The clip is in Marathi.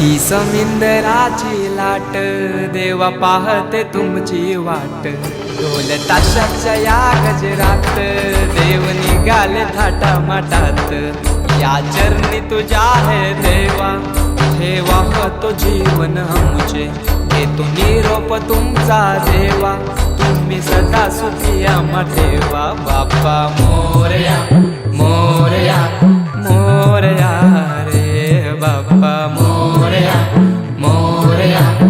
ही समिंदराची लाट देवा पाहते तुमची वाट। ढोल ताशाच्या या गजरात देव निघाले थाटा माटात। या चरणी तुझ्या है देवा ठेवा तो जीवन आमचे। घेतो निरोप तुमचा देवा तुम्ही सदा सुखी आम्हा ठेवा। बाप्पा मोरया मोरया मोरया रे बाप्पा मोरया मोरया।